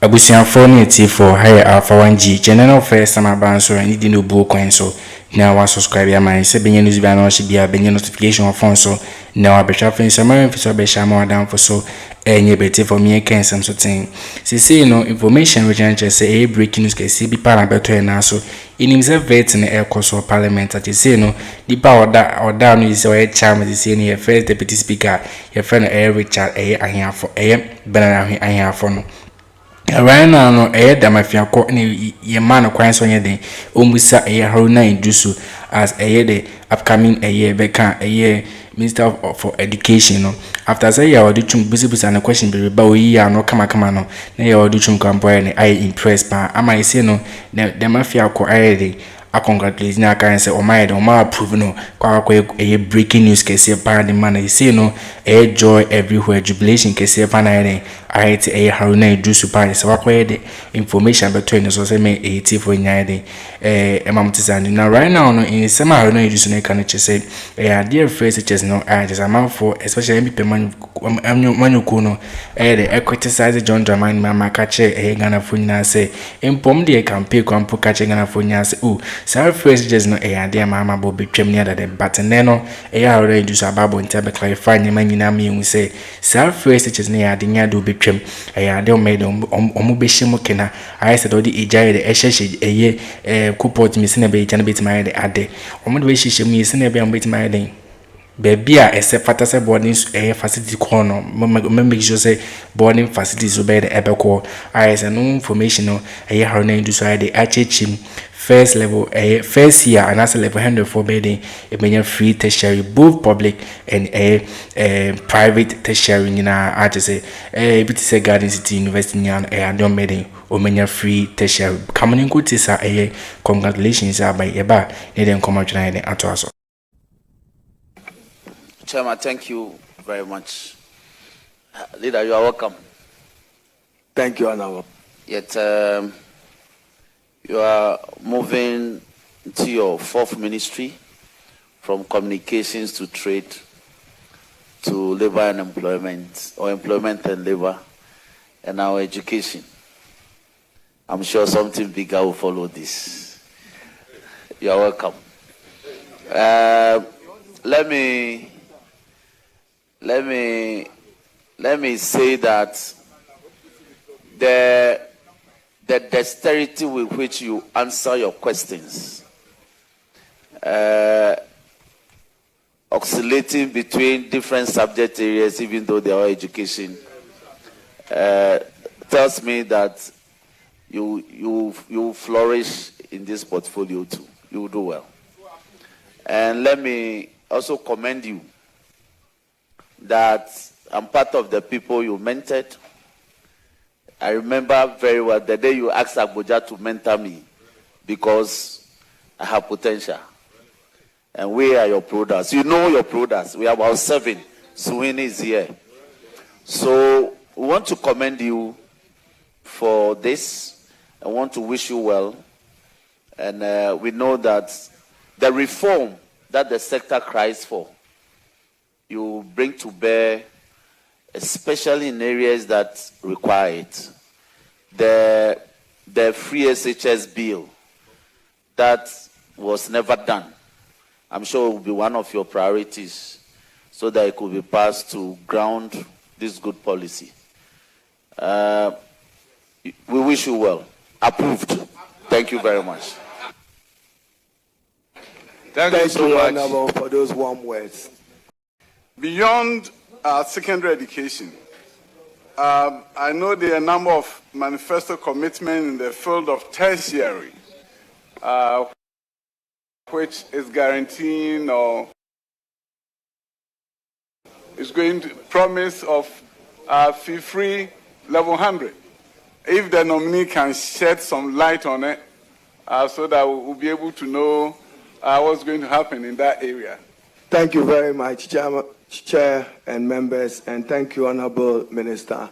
Abusianfo ne ti for higher Alpha 1G general first sama banso and di no bo kwan so na wa subscribe ya man se benye news bia na shi bia benye notification of phone so na wa betwa fen so man fi so be sha ma wadan for so enye beti for me ken sam so tin see no information we can just say breaking news Kesi bi para beto na so inim se vet na e so parliament at say no di pa oda no is we charm say no first deputy speaker your friend Richard ahiafo benana ahiafo no right now no damafia ko ne ye man kwan so nyeden omusa Harruna Iddrisu as the upcoming beka Minister for Education no after say ya oduchum busy na question be ba oyi ya no kama no na ya oduchum kampo ne I impressed pa ama ise no damafia ko the a congratulate na kan say o my don ma approve no kwa breaking news Kesi pa the man say no joy everywhere jubilation Kesi pa na I Harruna Iddrisu pa say wakwa the information between so say me 80 for nyade emamtizani na right now no in sema Harruna Iddrisu na kan say dear first just no just amount for especially MP manyuku no the criticize John Dramani mama kache Ghana for nyina say impom the campaign kwampo kache Ghana for nyina say oh self-first just no dear mama bo betwem near that but no Harruna Iddrisu ababo ntabe clarify nyama nyina me say self-first just near the nya do betwem de made omo behim kena I said odi ejai de ehye kupot mi sene be jana betima de ade omo de behihye mu sene be am betima de baby a fata se boarding facility corner make sure say boarding facilities so be the ebeko I said no information no Harruna Iddrisu de achechim first level first year and as level 104 bedding it mean free tertiary both public and private tertiary na I just say bit say Garden City University nyan don bedding o mean free tertiary coming good is congratulations by eba ne den come try den ato. Chairman, thank you very much. Leader, you are welcome. Thank you, Honorable. Yet you are moving to your fourth ministry from communications to trade to labor and employment, or employment and labor, and now education. I'm sure something bigger will follow this. You are welcome. Let me say that the dexterity with which you answer your questions, oscillating between different subject areas, even though they are education, tells me that you flourish in this portfolio too. You will do well. And let me also commend you that I'm part of the people you mentored. I remember very well the day you asked Abuja to mentor me because I have potential. And we are your products. You know your products. We are about 7. Suwini is here. So we want to commend you for this. I want to wish you well. And we know that the reform that the sector cries for, you bring to bear, especially in areas that require it. The free SHS bill that was never done, I'm sure it will be one of your priorities so that it could be passed to ground this good policy. We wish you well. Approved. Thank you very much. Thank you so much, Honorable, for those warm words. Beyond secondary education, I know there are a number of manifesto commitments in the field of tertiary, which is guaranteeing or is going to promise of fee-free level 100. If the nominee can shed some light on it, so that we'll be able to know what's going to happen in that area. Thank you very much, Chair and members, and thank you, Honorable Minister.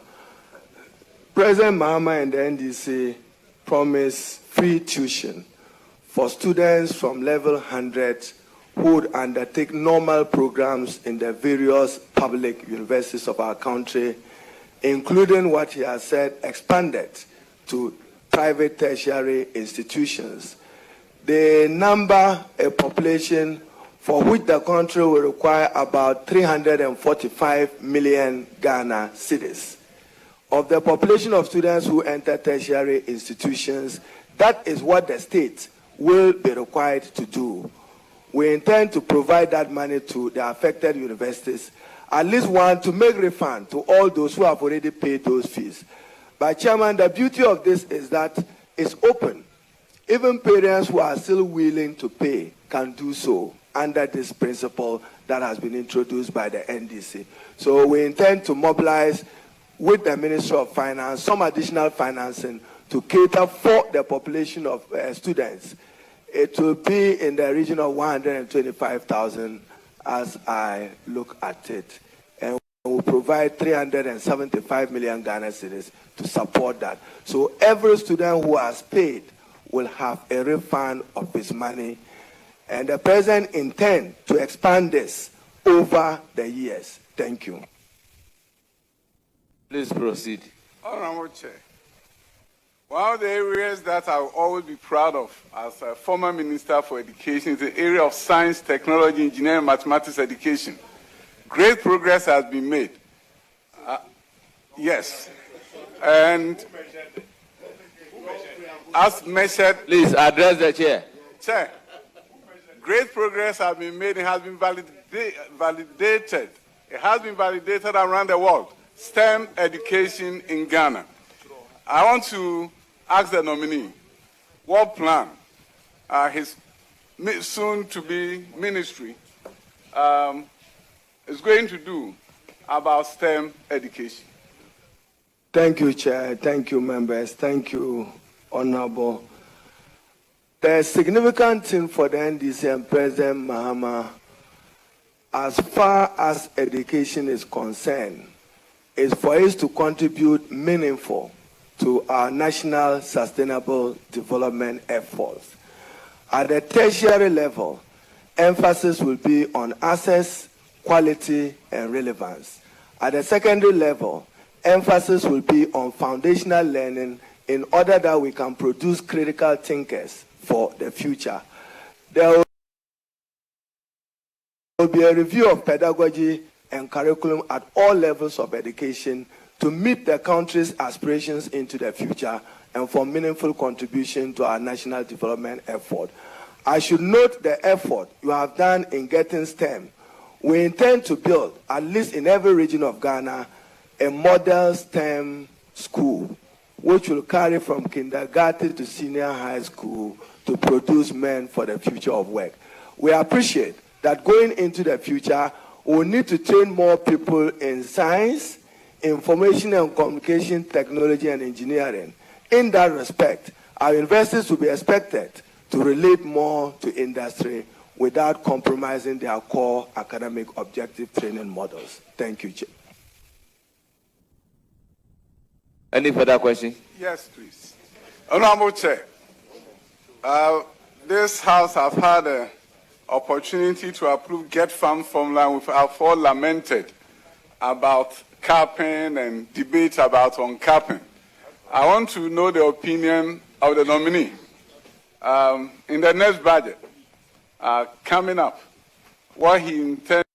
President Mahama and the NDC promised free tuition for students from level 100 who would undertake normal programs in the various public universities of our country, including what he has said, expanded to private tertiary institutions. They number a population for which the country will require about 345 million Ghana cedis. Of the population of students who enter tertiary institutions, that is what the state will be required to do. We intend to provide that money to the affected universities, at least one to make refund to all those who have already paid those fees. But Chairman, the beauty of this is that it's open. Even parents who are still willing to pay can do so under this principle that has been introduced by the NDC. So we intend to mobilize with the Ministry of Finance some additional financing to cater for the population of students. It will be in the region of 125,000 as I look at it. And we will provide 375 million Ghana cedis to support that. So every student who has paid will have a refund of his money. And the President intends to expand this over the years. Thank you. Please proceed. Honorable Chair, one of the areas that I will always be proud of as a former Minister for Education is the area of science, technology, engineering, mathematics education. Great progress has been made. Yes. And as measured... Please address the Chair. Chair, great progress has been made. It has been validated. It has been validated around the world. STEM education in Ghana. I want to ask the nominee what plan his soon-to-be ministry is going to do about STEM education. Thank you, Chair. Thank you, members. Thank you, Honorable. The significant thing for the NDC and President Mahama, as far as education is concerned, is for us to contribute meaningful to our national sustainable development efforts. At the tertiary level, emphasis will be on access, quality, and relevance. At the secondary level, emphasis will be on foundational learning in order that we can produce critical thinkers for the future. There will be a review of pedagogy and curriculum at all levels of education to meet the country's aspirations into the future and for meaningful contribution to our national development effort. I should note the effort you have done in getting STEM. We intend to build, at least in every region of Ghana, a model STEM school, which will carry from kindergarten to senior high school to produce men for the future of work. We appreciate that going into the future, we need to train more people in science, information and communication technology, and engineering. In that respect, our universities will be expected to relate more to industry without compromising their core academic objective training models. Thank you, Chair. Any further question? Yes, please. Honorable Chair, this House has had an opportunity to approve GETFund formula, which have all lamented about capping and debate about uncapping. I want to know the opinion of the nominee. In the next budget coming up, what he intends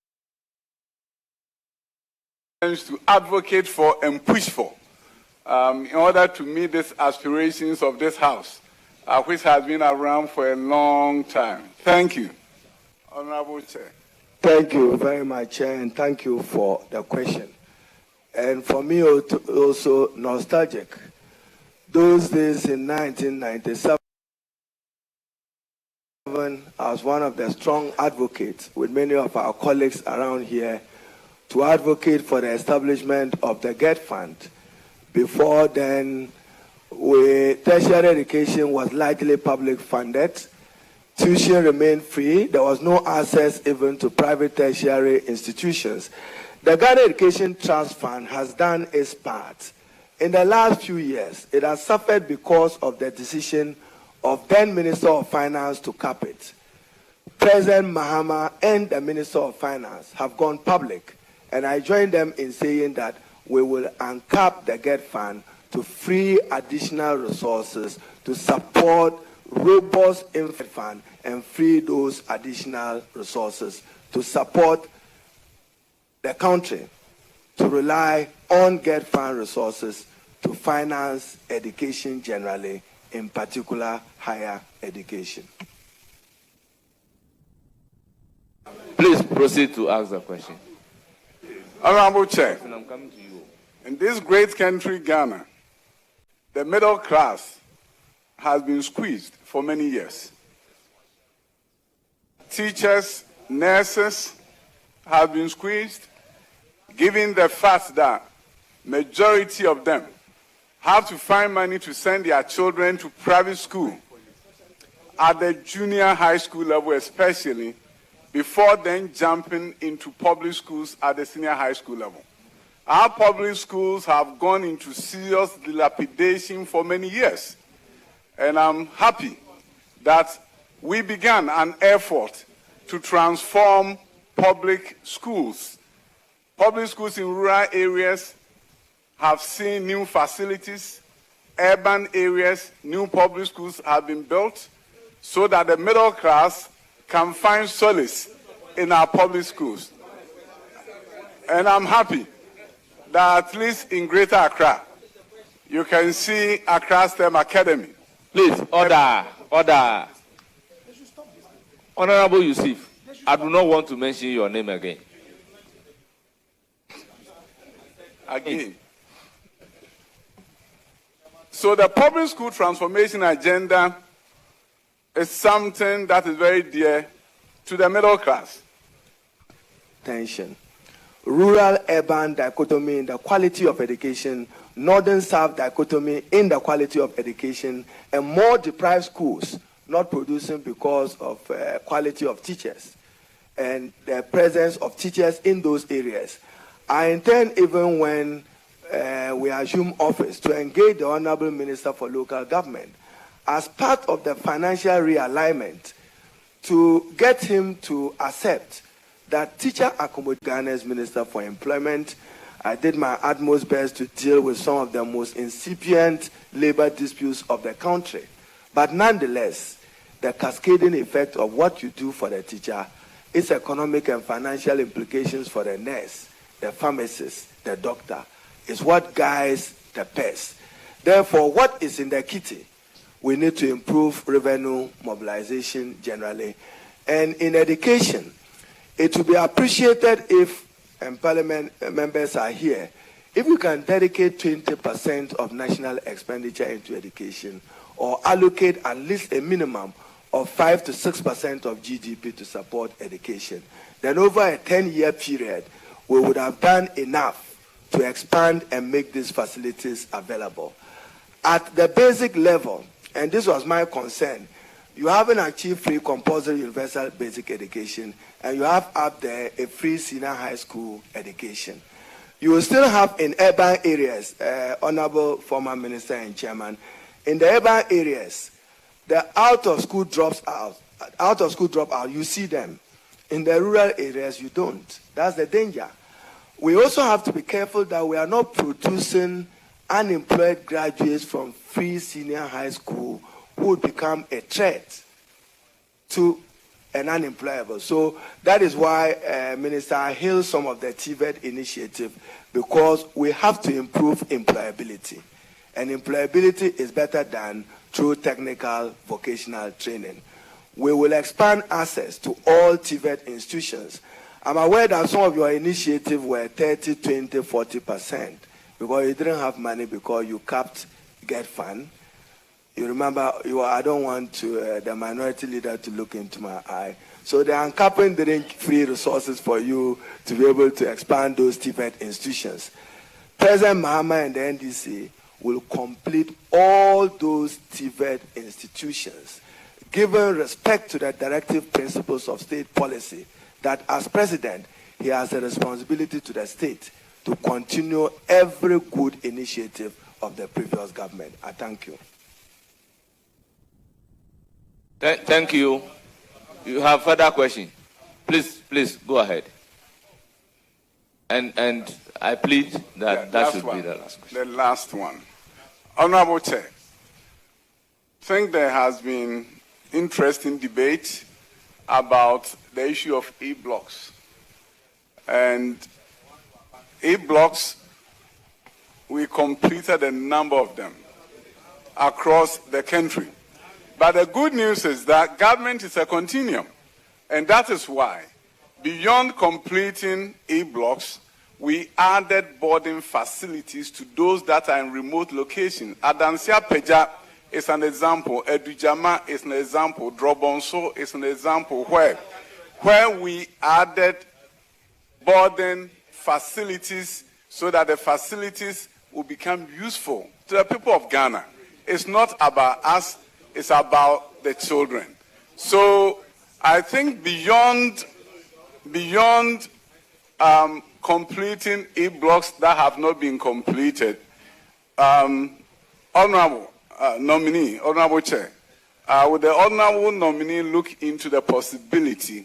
to advocate for and push for in order to meet these aspirations of this House, which has been around for a long time. Thank you, Honorable Chair. Thank you very much, Chair, and thank you for the question. And for me, also nostalgic. Those days in 1997, I was one of the strong advocates with many of our colleagues around here to advocate for the establishment of the GETFund. Before then, tertiary education was largely public funded. Tuition remained free. There was no access even to private tertiary institutions. The Ghana Education Trust Fund has done its part. In the last few years, it has suffered because of the decision of then Minister of Finance to cap it. President Mahama and the Minister of Finance have gone public, and I join them in saying that we will uncap the GETFund to free additional resources to support robust infant fund and free those additional resources to support the country to rely on GETFund resources to finance education generally, in particular higher education. Please proceed to ask the question. Honorable Chair, I'm coming to you. in this great country, Ghana, the middle class has been squeezed for many years. Teachers, nurses have been squeezed, given the fact that majority of them have to find money to send their children to private school at the junior high school level especially, before then jumping into public schools at the senior high school level. Our public schools have gone into serious dilapidation for many years. And I'm happy that we began an effort to transform public schools. Public schools in rural areas have seen new facilities. Urban areas, new public schools have been built so that the middle class can find solace in our public schools. And I'm happy that at least in Greater Accra, you can see Accra STEM Academy. Please, order. Honorable Yusuf, I do not want to mention your name again. So the public school transformation agenda is something that is very dear to the middle class. Tension. Rural-urban dichotomy in the quality of education, northern-south dichotomy in the quality of education, and more deprived schools not producing because of quality of teachers and the presence of teachers in those areas. I intend, even when we assume office, to engage the Honorable Minister for Local Government as part of the financial realignment to get him to accept that teacher accommodation. Ghana's Minister for Employment, I did my utmost best to deal with some of the most incipient labor disputes of the country. But nonetheless, the cascading effect of what you do for the teacher, its economic and financial implications for the nurse, the pharmacist, the doctor, is what guides the purse. Therefore, what is in the kitty? We need to improve revenue mobilization generally. And in education, it will be appreciated if, and Parliament members are here, if we can dedicate 20% of national expenditure into education, or allocate at least a minimum of 5 to 6% of GDP to support education, then over a 10-year period, we would have done enough to expand and make these facilities available. At the basic level, and this was my concern, you haven't achieved free compulsory universal basic education, and you have up there a free senior high school education. You will still have in urban areas, Honorable former Minister and Chairman, in the urban areas, the out-of-school dropout, you see them. In the rural areas, you don't. That's the danger. We also have to be careful that we are not producing unemployed graduates from free senior high school who would become a threat to an unemployable. So that is why Minister hails some of the TVET initiative, because we have to improve employability. And employability is better done through technical vocational training. We will expand access to all TVET institutions. I'm aware that some of your initiatives were 30, 20, 40%, because you didn't have money because you capped GETFund. You remember, I don't want the minority leader to look into my eye. So the uncapping didn't free resources for you to be able to expand those TVET institutions. President Mahama and the NDC will complete all those TVET institutions, giving respect to the directive principles of state policy, that as president, he has a responsibility to the state to continue every good initiative of the previous government. I thank you. Thank you. You have further question? Please go ahead. And I plead that that should be the last question. The last one. Honorable Chair, I think there has been interesting debate about the issue of E-blocks. And E-blocks, we completed a number of them across the country. But the good news is that government is a continuum. And that is why, beyond completing E-blocks, we added boarding facilities to those that are in remote locations. Adansia Peja is an example. Edujama is an example. Drobonso is an example where we added boarding facilities so that the facilities will become useful to the people of Ghana. It's not about us, it's about the children. So I think beyond completing E-blocks that have not been completed, Honorable nominee, Honorable Chair, would the Honorable nominee look into the possibility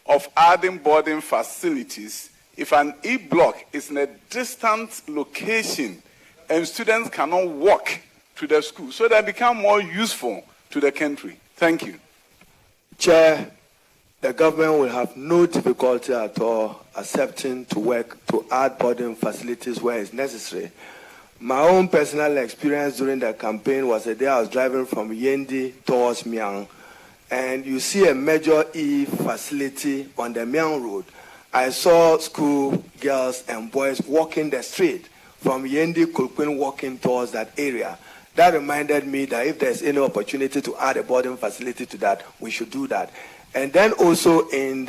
of adding boarding facilities if an E-block is in a distant location and students cannot walk to the school, so they become more useful to the country? Thank you. Chair, the government will have no difficulty at all accepting to work to add boarding facilities where it's necessary. My own personal experience during the campaign was the day I was driving from Yendi towards Miang, and you see a major E facility on the Miang Road. I saw school girls and boys walking the street from Yendi Kulkwin walking towards that area. That reminded me that if there's any opportunity to add a boarding facility to that, we should do that. And then also in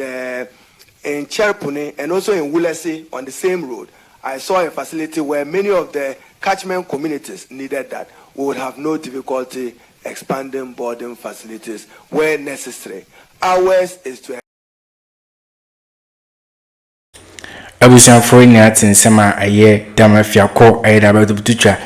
Cherpune and also in Wulesi on the same road, I saw a facility where many of the catchment communities needed that. We would have no difficulty expanding boarding facilities where necessary. Ours is to abusianfo ni atinsema aye damafiako aye dabetuja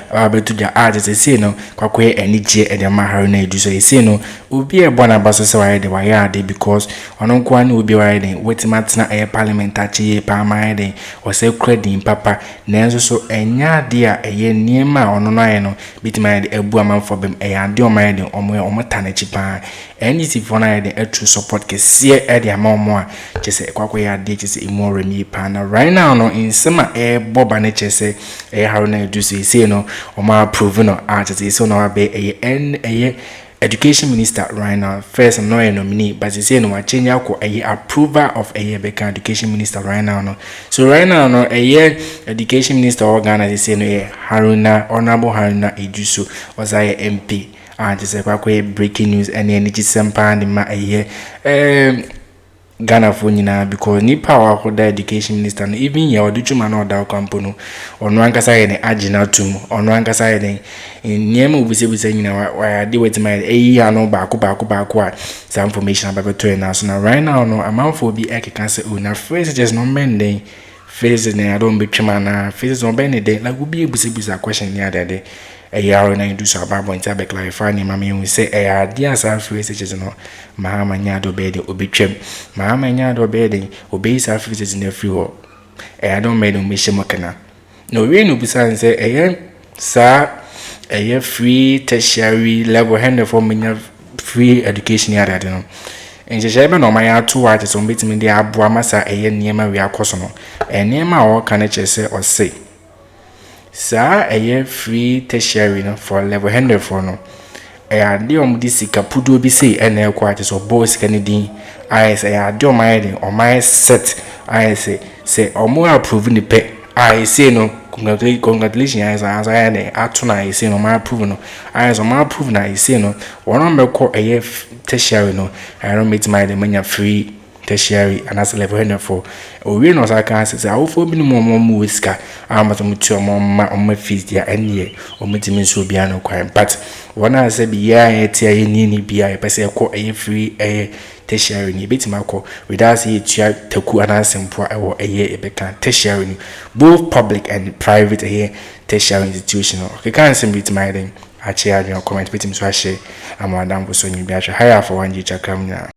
se no kwakwe enije edema Harruna Iddrisu ese no obi e bona baso se waye de waye ade because ono kwa na obi waye de wetimatena aye parliament achi pa amaye de wose credit papa nenso so enya ade a aye niema ono no aye no bitima de ebu amanfo bem aye ade o maye de omo tanachi pa NDC for na de true support kese e de amaomo a chese kwakwe ade chese imore mi pa na right now no in sema boba ne chese Harruna Iddrisu say no o ma approve no chese so no abe education minister right now first no nominee but say no change akọ approval of become education minister right now no so right now no education minister organize say no Harruna Honorable Harruna Iddrisu was MP just kwakọ breaking news and energy sempa ni ma Ghana for nyina because ni power for the education minister no even ya odutuma na oda kampono onu ankasa ye ne agina tum onu ankasa ye ne niema obusebuse nyina wa de wetima ya no baako a some information about to na so na right now no amanfo bi ekeka se o na phrase just no menden phrase ne I don't be twema na phrase no ben de like we be ebusebuse question ni adade Harruna Iddrisu about point to clarify ni mama you say dia sa phrase no mahama nya do be de obetwem mahama nya do be de obey sa phrase na free ho I don't make no mission makana no we no bisan say sa free tertiary level hand for me free education ya de no enje be no ma ya to wa so betimi de aboa masa niema we akoso no niema o kan chese o say sa free tertiary no for level 100 for no ade omudi sika pudo bi sei ene ekwa so boss kanidin I say ade omaye o my set I say omo approve ni pe I say no congratulations as I had atuna I say no my approve no I so my approve na I say no one meko tertiary no I don't meet my the manya free tertiary and as level 100 for we no sa kan say awofo bi no mo wiska amato mutu mo fees dia enie o mutimi so bia no kwan but one say bi ya tie ni bia e pese ko free tertiary ni betima ko we da say tua taku anasempo ewo ebeka tertiary ni both public and private tertiary institution okay can sim betima den achi your comment betim so share amadam so nyi bia hire for 1G chakram nya